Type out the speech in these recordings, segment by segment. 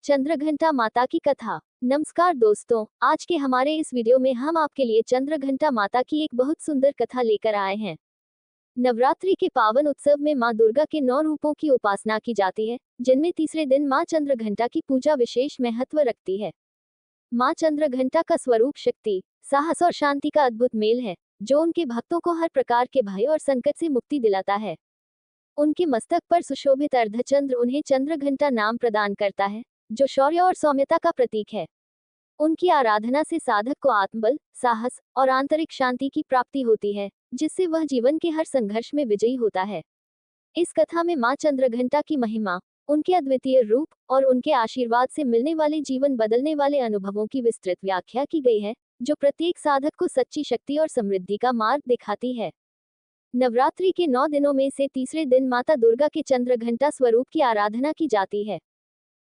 चंद्रघंटा माता की कथा। नमस्कार दोस्तों, आज के हमारे इस वीडियो में हम आपके लिए चंद्रघंटा माता की एक बहुत सुंदर कथा लेकर आए हैं। नवरात्रि के पावन उत्सव में मां दुर्गा के 9 रूपों की उपासना की जाती है, जिनमें तीसरे दिन मां चंद्रघंटा की पूजा विशेष महत्व रखती है। मां चंद्रघंटा का स्वरूप शक्ति, साहस और शांति का अद्भुत मेल है, जो उनके भक्तों को हर प्रकार के भय और संकट से मुक्ति दिलाता है। उनके मस्तक पर सुशोभित अर्धचंद्र उन्हें चंद्रघंटा नाम प्रदान करता है, जो शौर्य और सौम्यता का प्रतीक है। उनकी आराधना से साधक को आत्मबल, साहस और आंतरिक शांति की प्राप्ति होती है, जिससे वह जीवन के हर संघर्ष में विजयी होता है। इस कथा में मां चंद्रघंटा की महिमा, उनके अद्वितीय रूप और उनके आशीर्वाद से मिलने वाले जीवन बदलने वाले अनुभवों की विस्तृत व्याख्या की गई है, जो प्रत्येक साधक को सच्ची शक्ति और समृद्धि का मार्ग दिखाती है। नवरात्रि के 9 दिनों में से तीसरे दिन माता दुर्गा के चंद्रघंटा स्वरूप की आराधना की जाती है।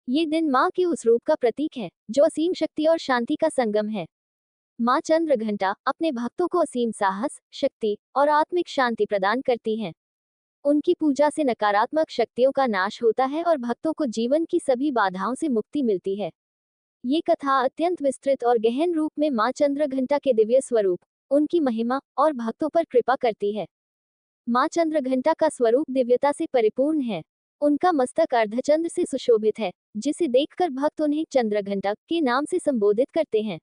ये दिन मां के उस रूप का प्रतीक है, जो असीम शक्ति और शांति का संगम है। मां चंद्रघंटा अपने भक्तों को असीम साहस, शक्ति और आत्मिक शांति प्रदान करती हैं। उनकी पूजा से नकारात्मक शक्तियों का नाश होता है और भक्तों को जीवन की सभी बाधाओं से मुक्ति मिलती है। ये कथा अत्यंत विस्तृत और गहन रूप में मां चंद्रघंटा के दिव्य स्वरूप, उनकी महिमा और भक्तों पर कृपा करती है। मां चंद्रघंटा का स्वरूप दिव्यता से परिपूर्ण है। उनका मस्तक अर्धचंद्र से सुशोभित है, जिसे देखकर भक्त उन्हें चंद्रघंटा के नाम से संबोधित करते हैं।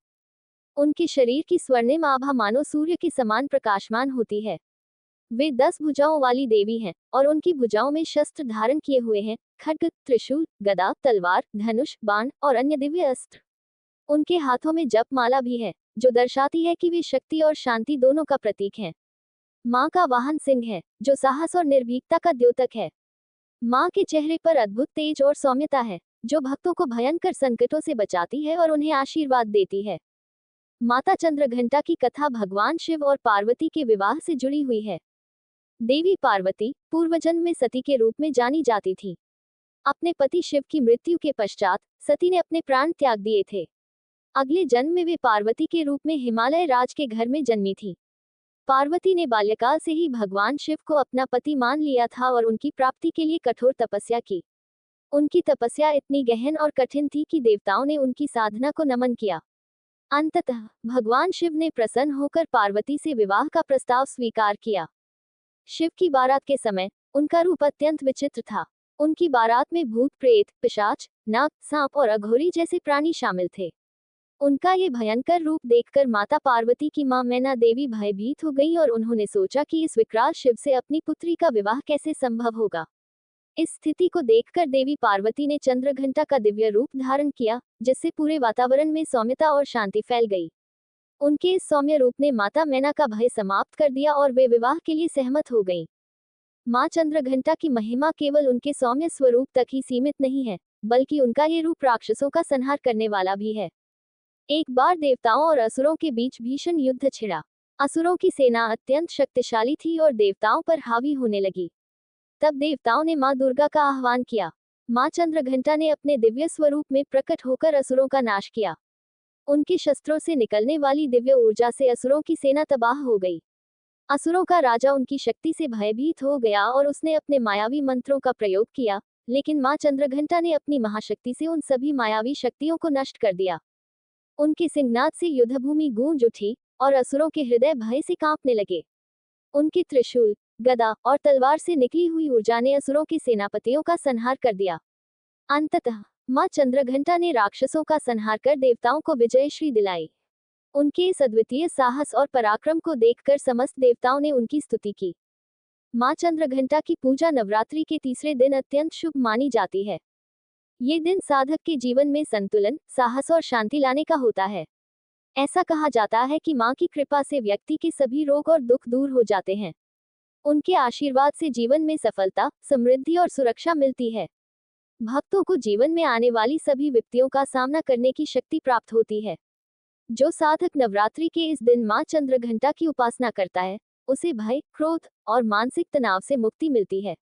उनके शरीर की स्वर्णिम आभा मानो सूर्य के समान प्रकाशमान होती है। वे 10 भुजाओं वाली देवी हैं और उनकी भुजाओं में शस्त्र धारण किए हुए हैं, खड्ग, त्रिशूल, गदा, तलवार, धनुष, बाण और अन्य दिव्य अस्त्र। उनके हाथों में जप माला भी है, जो दर्शाती है कि वे शक्ति और शांति दोनों का प्रतीक हैं। मां का वाहन सिंह है, जो साहस और निर्भीकता का द्योतक है। मां के चेहरे पर अद्भुत तेज और सौम्यता है, जो भक्तों को भयंकर संकटों से बचाती है और उन्हें आशीर्वाद देती है। माता चंद्रघंटा की कथा भगवान शिव और पार्वती के विवाह से जुड़ी हुई है। देवी पार्वती पूर्वजन्म में सती के रूप में जानी जाती थी। अपने पति शिव की मृत्यु के पश्चात सती ने अपने प्राण त्याग दिए थे। अगले जन्म में वे पार्वती के रूप में हिमालय राज के घर में जन्मी थी। पार्वती ने बाल्यकाल से ही भगवान शिव को अपना पति मान लिया था और उनकी प्राप्ति के लिए कठोर तपस्या की। उनकी तपस्या इतनी गहन और कठिन थी कि देवताओं ने उनकी साधना को नमन किया। अंततः भगवान शिव ने प्रसन्न होकर पार्वती से विवाह का प्रस्ताव स्वीकार किया। शिव की बारात के समय उनका रूप अत्यंत विचित्र था। उनकी बारात में भूत, प्रेत, पिशाच, नाग, सांप और अघोरी जैसे प्राणी शामिल थे। उनका ये भयंकर रूप देखकर माता पार्वती की मां मैना देवी भयभीत हो गई और उन्होंने सोचा कि इस विकराल शिव से अपनी पुत्री का विवाह कैसे संभव होगा। इस स्थिति को देखकर देवी पार्वती ने चंद्रघंटा का दिव्य रूप धारण किया, जिससे पूरे वातावरण में सौम्यता और शांति फैल गई। उनके इस सौम्य रूप ने माता मैना का भय समाप्त कर दिया और वे विवाह के लिए सहमत हो गईं। मां चंद्रघंटा की महिमा केवल उनके सौम्य स्वरूप तक ही सीमित नहीं है, बल्कि उनका ये रूप राक्षसों का संहार करने वाला भी है। एक बार देवताओं और असुरों के बीच भीषण युद्ध छिड़ा। असुरों की सेना अत्यंत शक्तिशाली थी और देवताओं पर हावी होने लगी। तब देवताओं ने मां दुर्गा का आह्वान किया। मां चंद्रघंटा ने अपने दिव्य स्वरूप में प्रकट होकर असुरों का नाश किया। उनके शस्त्रों से निकलने वाली दिव्य ऊर्जा से असुरों की सेना तबाह हो गई। असुरों का राजा उनकी शक्ति से भयभीत हो गया और उसने अपने मायावी मंत्रों का प्रयोग किया, लेकिन मां चंद्रघंटा ने अपनी महाशक्ति से उन सभी मायावी शक्तियों को नष्ट कर दिया। उनके सिंहनाद से युद्धभूमि गूंज उठी और असुरों के हृदय भय से कांपने लगे। उनके त्रिशूल, गदा और तलवार से निकली हुई ऊर्जा ने असुरों के सेनापतियों का संहार कर दिया। अंततः मां चंद्रघंटा ने राक्षसों का संहार कर देवताओं को विजयश्री दिलाई। उनके इस अद्वितीय साहस और पराक्रम को देखकर समस्त देवताओं ने उनकी स्तुति की। मां चंद्रघंटा की पूजा नवरात्रि के तीसरे दिन अत्यंत शुभ मानी जाती है। ये दिन साधक के जीवन में संतुलन, साहस और शांति लाने का होता है। ऐसा कहा जाता है कि मां की कृपा से व्यक्ति के सभी रोग और दुख दूर हो जाते हैं। उनके आशीर्वाद से जीवन में सफलता, समृद्धि और सुरक्षा मिलती है। भक्तों को जीवन में आने वाली सभी विपत्तियों का सामना करने की शक्ति प्राप्त होती है। जो साधक नवरात्रि के इस दिन मां चंद्रघंटा की उपासना करता है, उसे भय, क्रोध और मानसिक तनाव से मुक्ति मिलती है।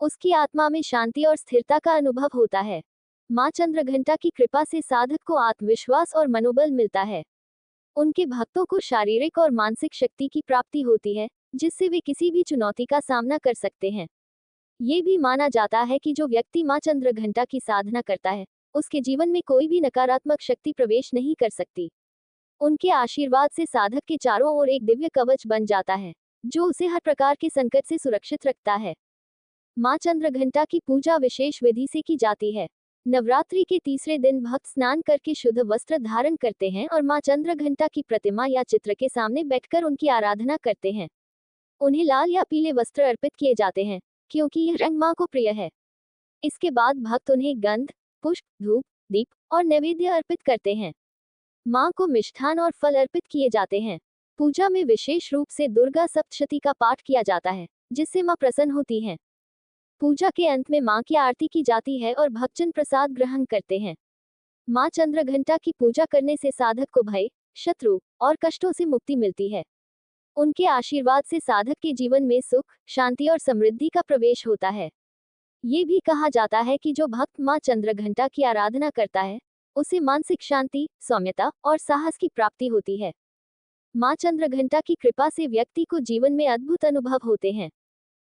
उसकी आत्मा में शांति और स्थिरता का अनुभव होता है। मां चंद्रघंटा की कृपा से साधक को आत्मविश्वास और मनोबल मिलता है। उनके भक्तों को शारीरिक और मानसिक शक्ति की प्राप्ति होती है, जिससे वे किसी भी चुनौती का सामना कर सकते हैं। ये भी माना जाता है कि जो व्यक्ति मां चंद्रघंटा की साधना करता है, उसके जीवन में कोई भी नकारात्मक शक्ति प्रवेश नहीं कर सकती। उनके आशीर्वाद से साधक के चारों ओर एक दिव्य कवच बन जाता है, जो उसे हर प्रकार के संकट से सुरक्षित रखता है। माँ चंद्रघंटा की पूजा विशेष विधि से की जाती है। नवरात्रि के तीसरे दिन भक्त स्नान करके शुद्ध वस्त्र धारण करते हैं और माँ चंद्रघंटा की प्रतिमा या चित्र के सामने बैठकर उनकी आराधना करते हैं। उन्हें लाल या पीले वस्त्र अर्पित किए जाते हैं, क्योंकि यह रंग माँ को प्रिय है। इसके बाद भक्त उन्हें गंध, पुष्प, धूप, दीप और नैवेद्य अर्पित करते हैं। माँ को मिष्ठान और फल अर्पित किए जाते हैं। पूजा में विशेष रूप से दुर्गा सप्तशती का पाठ किया जाता है, जिससे माँ प्रसन्न होती हैं। पूजा के अंत में माँ की आरती की जाती है और भक्तजन प्रसाद ग्रहण करते हैं। माँ चंद्रघंटा की पूजा करने से साधक को भय, शत्रु और कष्टों से मुक्ति मिलती है। उनके आशीर्वाद से साधक के जीवन में सुख, शांति और समृद्धि का प्रवेश होता है। ये भी कहा जाता है कि जो भक्त माँ चंद्रघंटा की आराधना करता है, उसे मानसिक शांति, सौम्यता और साहस की प्राप्ति होती है। माँ चंद्रघंटा की कृपा से व्यक्ति को जीवन में अद्भुत अनुभव होते हैं।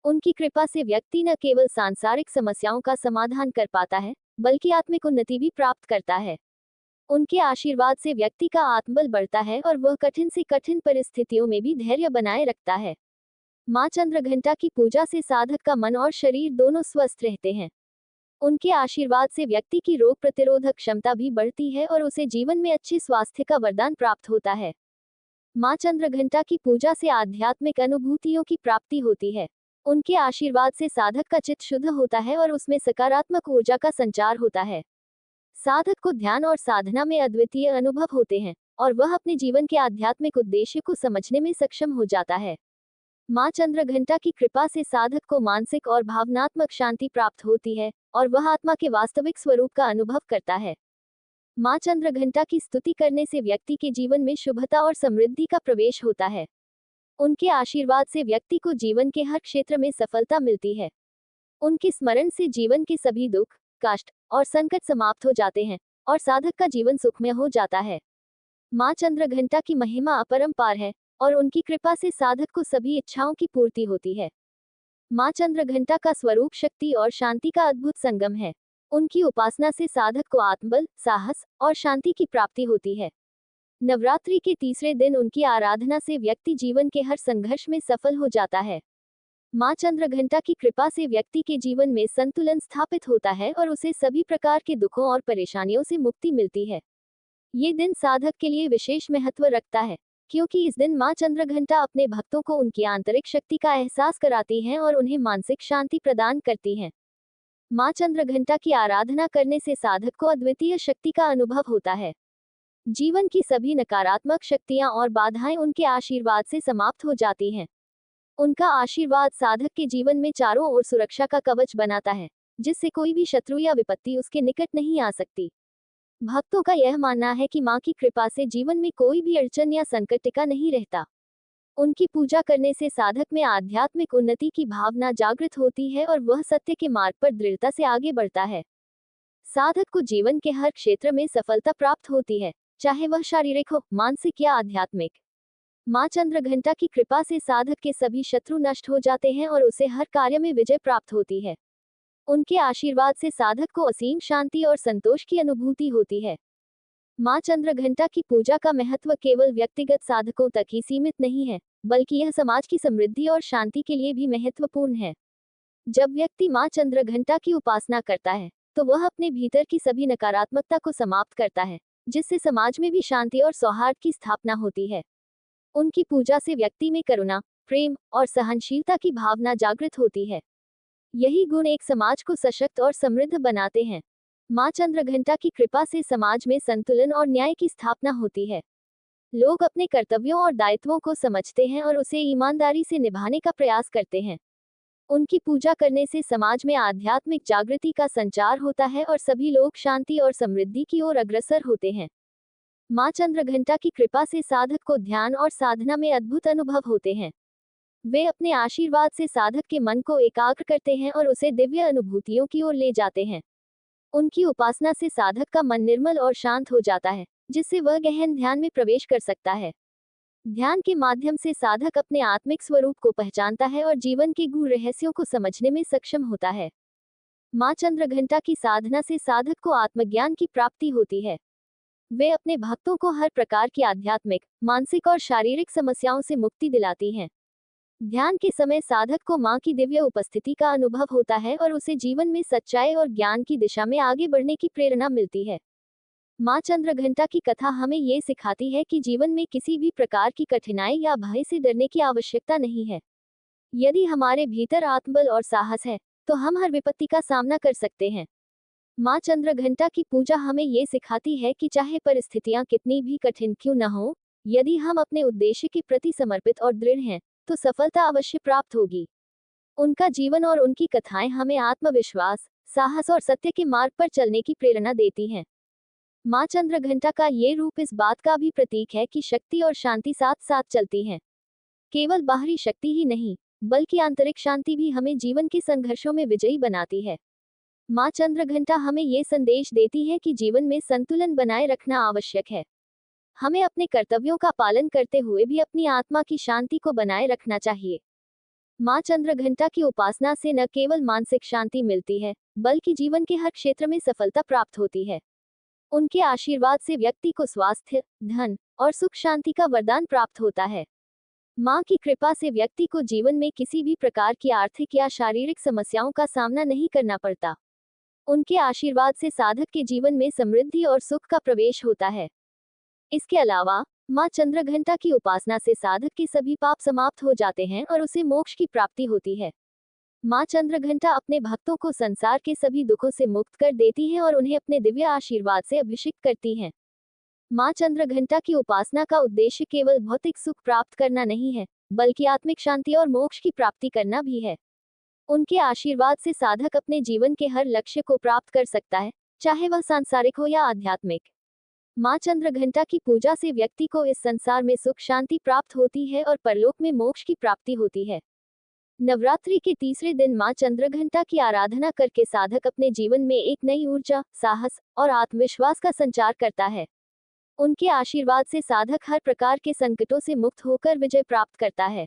उनकी कृपा से व्यक्ति न केवल सांसारिक समस्याओं का समाधान कर पाता है, बल्कि आत्मिक उन्नति भी प्राप्त करता है। उनके आशीर्वाद से व्यक्ति का आत्मबल बढ़ता है और वह कठिन से कठिन परिस्थितियों में भी धैर्य बनाए रखता है। माँ चंद्रघंटा की पूजा से साधक का मन और शरीर दोनों स्वस्थ रहते हैं। उनके आशीर्वाद से व्यक्ति की रोग प्रतिरोधक क्षमता भी बढ़ती है और उसे जीवन में अच्छे स्वास्थ्य का वरदान प्राप्त होता है। माँ चंद्रघंटा की पूजा से आध्यात्मिक अनुभूतियों की प्राप्ति होती है। उनके आशीर्वाद से साधक का चित्त शुद्ध होता है और उसमें सकारात्मक ऊर्जा का संचार होता है। साधक को ध्यान और साधना में अद्वितीय अनुभव होते हैं और वह अपने जीवन के आध्यात्मिक उद्देश्य को समझने में सक्षम हो जाता है। माँ चंद्रघंटा की कृपा से साधक को मानसिक और भावनात्मक शांति प्राप्त होती है और वह आत्मा के वास्तविक स्वरूप का अनुभव करता है। माँ चंद्रघंटा की स्तुति करने से व्यक्ति के जीवन में शुभता और समृद्धि का प्रवेश होता है। उनके आशीर्वाद से व्यक्ति को जीवन के हर क्षेत्र में सफलता मिलती है। उनके स्मरण से जीवन के सभी दुख, कष्ट और संकट समाप्त हो जाते हैं और साधक का जीवन सुखमय हो जाता है। माँ चंद्रघंटा की महिमा अपरंपार है और उनकी कृपा से साधक को सभी इच्छाओं की पूर्ति होती है। माँ चंद्रघंटा का स्वरूप शक्ति और शांति का अद्भुत संगम है। उनकी उपासना से साधक को आत्मबल, साहस और शांति की प्राप्ति होती है। नवरात्रि के तीसरे दिन उनकी आराधना से व्यक्ति जीवन के हर संघर्ष में सफल हो जाता है। माँ चंद्रघंटा की कृपा से व्यक्ति के जीवन में संतुलन स्थापित होता है और उसे सभी प्रकार के दुखों और परेशानियों से मुक्ति मिलती है। ये दिन साधक के लिए विशेष महत्व रखता है, क्योंकि इस दिन माँ चंद्रघंटा अपने भक्तों को उनकी आंतरिक शक्ति का एहसास कराती हैं और उन्हें मानसिक शांति प्रदान करती हैं। माँ चंद्रघंटा की आराधना करने से साधक को अद्वितीय शक्ति का अनुभव होता है। जीवन की सभी नकारात्मक शक्तियां और बाधाएं उनके आशीर्वाद से समाप्त हो जाती हैं। उनका आशीर्वाद साधक के जीवन में चारों ओर सुरक्षा का कवच बनाता है, जिससे कोई भी शत्रु या विपत्ति उसके निकट नहीं आ सकती। भक्तों का यह मानना है कि माँ की कृपा से जीवन में कोई भी अड़चन या संकट टिका नहीं रहता। उनकी पूजा करने से साधक में आध्यात्मिक उन्नति की भावना जागृत होती है और वह सत्य के मार्ग पर दृढ़ता से आगे बढ़ता है। साधक को जीवन के हर क्षेत्र में सफलता प्राप्त होती है, चाहे वह शारीरिक हो, मानसिक या आध्यात्मिक। माँ चंद्रघंटा की कृपा से साधक के सभी शत्रु नष्ट हो जाते हैं और उसे हर कार्य में विजय प्राप्त होती है। उनके आशीर्वाद से साधक को असीम शांति और संतोष की अनुभूति होती है। माँ चंद्रघंटा की पूजा का महत्व केवल व्यक्तिगत साधकों तक ही सीमित नहीं है, बल्कि यह समाज की समृद्धि और शांति के लिए भी महत्वपूर्ण है। जब व्यक्ति माँ चंद्रघंटा की उपासना करता है, तो वह अपने भीतर की सभी नकारात्मकता को समाप्त करता है, जिससे समाज में भी शांति और सौहार्द की स्थापना होती है। उनकी पूजा से व्यक्ति में करुणा, प्रेम और सहनशीलता की भावना जागृत होती है। यही गुण एक समाज को सशक्त और समृद्ध बनाते हैं। माँ चंद्रघंटा की कृपा से समाज में संतुलन और न्याय की स्थापना होती है। लोग अपने कर्तव्यों और दायित्वों को समझते हैं और उसे ईमानदारी से निभाने का प्रयास करते हैं। उनकी पूजा करने से समाज में आध्यात्मिक जागृति का संचार होता है और सभी लोग शांति और समृद्धि की ओर अग्रसर होते हैं। माँ चंद्रघंटा की कृपा से साधक को ध्यान और साधना में अद्भुत अनुभव होते हैं। वे अपने आशीर्वाद से साधक के मन को एकाग्र करते हैं और उसे दिव्य अनुभूतियों की ओर ले जाते हैं। उनकी उपासना से साधक का मन निर्मल और शांत हो जाता है, जिससे वह गहन ध्यान में प्रवेश कर सकता है। ध्यान के माध्यम से साधक अपने आत्मिक स्वरूप को पहचानता है और जीवन के गूढ़ रहस्यों को समझने में सक्षम होता है। माँ चंद्रघंटा की साधना से साधक को आत्मज्ञान की प्राप्ति होती है। वे अपने भक्तों को हर प्रकार की आध्यात्मिक, मानसिक और शारीरिक समस्याओं से मुक्ति दिलाती हैं। ध्यान के समय साधक को माँ की दिव्य उपस्थिति का अनुभव होता है और उसे जीवन में सच्चाई और ज्ञान की दिशा में आगे बढ़ने की प्रेरणा मिलती है। माँ चंद्रघंटा की कथा हमें ये सिखाती है कि जीवन में किसी भी प्रकार की कठिनाई या भय से डरने की आवश्यकता नहीं है। यदि हमारे भीतर आत्मबल और साहस है, तो हम हर विपत्ति का सामना कर सकते हैं। माँ चंद्रघंटा की पूजा हमें ये सिखाती है कि चाहे परिस्थितियां कितनी भी कठिन क्यों न हो, यदि हम अपने उद्देश्य के प्रति समर्पित और दृढ़ हैं, तो सफलता अवश्य प्राप्त होगी। उनका जीवन और उनकी कथाएं हमें आत्मविश्वास, साहस और सत्य के मार्ग पर चलने की प्रेरणा देती हैं। माँ चंद्रघंटा का ये रूप इस बात का भी प्रतीक है कि शक्ति और शांति साथ साथ चलती हैं। केवल बाहरी शक्ति ही नहीं, बल्कि आंतरिक शांति भी हमें जीवन के संघर्षों में विजयी बनाती है। माँ चंद्रघंटा हमें ये संदेश देती है कि जीवन में संतुलन बनाए रखना आवश्यक है। हमें अपने कर्तव्यों का पालन करते हुए भी अपनी आत्मा की शांति को बनाए रखना चाहिए। माँ चंद्रघंटा की उपासना से न केवल मानसिक शांति मिलती है, बल्कि जीवन के हर क्षेत्र में सफलता प्राप्त होती है। उनके आशीर्वाद से व्यक्ति को स्वास्थ्य, धन और सुख शांति का वरदान प्राप्त होता है। माँ की कृपा से व्यक्ति को जीवन में किसी भी प्रकार की आर्थिक या शारीरिक समस्याओं का सामना नहीं करना पड़ता। उनके आशीर्वाद से साधक के जीवन में समृद्धि और सुख का प्रवेश होता है। इसके अलावा माँ चंद्रघंटा की उपासना से साधक के सभी पाप समाप्त हो जाते हैं और उसे मोक्ष की प्राप्ति होती है। माँ चंद्रघंटा अपने भक्तों को संसार के सभी दुखों से मुक्त कर देती हैं और उन्हें अपने दिव्य आशीर्वाद से अभिषेक करती हैं। माँ चंद्रघंटा की उपासना का उद्देश्य केवल भौतिक सुख प्राप्त करना नहीं है, बल्कि आत्मिक शांति और मोक्ष की प्राप्ति करना भी है। उनके आशीर्वाद से साधक अपने जीवन के हर लक्ष्य को प्राप्त कर सकता है, चाहे वह सांसारिक हो या आध्यात्मिक। माँ चंद्रघंटा की पूजा से व्यक्ति को इस संसार में सुख शांति प्राप्त होती है और परलोक में मोक्ष की प्राप्ति होती है। नवरात्रि के तीसरे दिन माँ चंद्रघंटा की आराधना करके साधक अपने जीवन में एक नई ऊर्जा, साहस और आत्मविश्वास का संचार करता है। उनके आशीर्वाद से साधक हर प्रकार के संकटों से मुक्त होकर विजय प्राप्त करता है।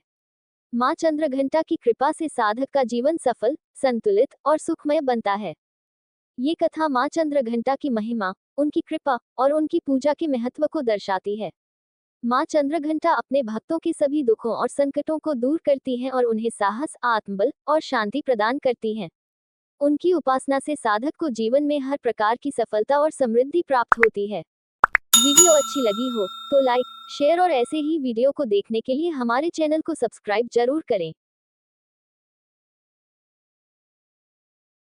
माँ चंद्रघंटा की कृपा से साधक का जीवन सफल, संतुलित और सुखमय बनता है। ये कथा माँ चंद्रघंटा की महिमा, उनकी कृपा और उनकी पूजा के महत्व को दर्शाती है। माँ चंद्रघंटा अपने भक्तों के सभी दुखों और संकटों को दूर करती हैं और उन्हें साहस, आत्मबल और शांति प्रदान करती हैं। उनकी उपासना से साधक को जीवन में हर प्रकार की सफलता और समृद्धि प्राप्त होती है। वीडियो अच्छी लगी हो तो लाइक, शेयर और ऐसे ही वीडियो को देखने के लिए हमारे चैनल को सब्सक्राइब जरूर करें।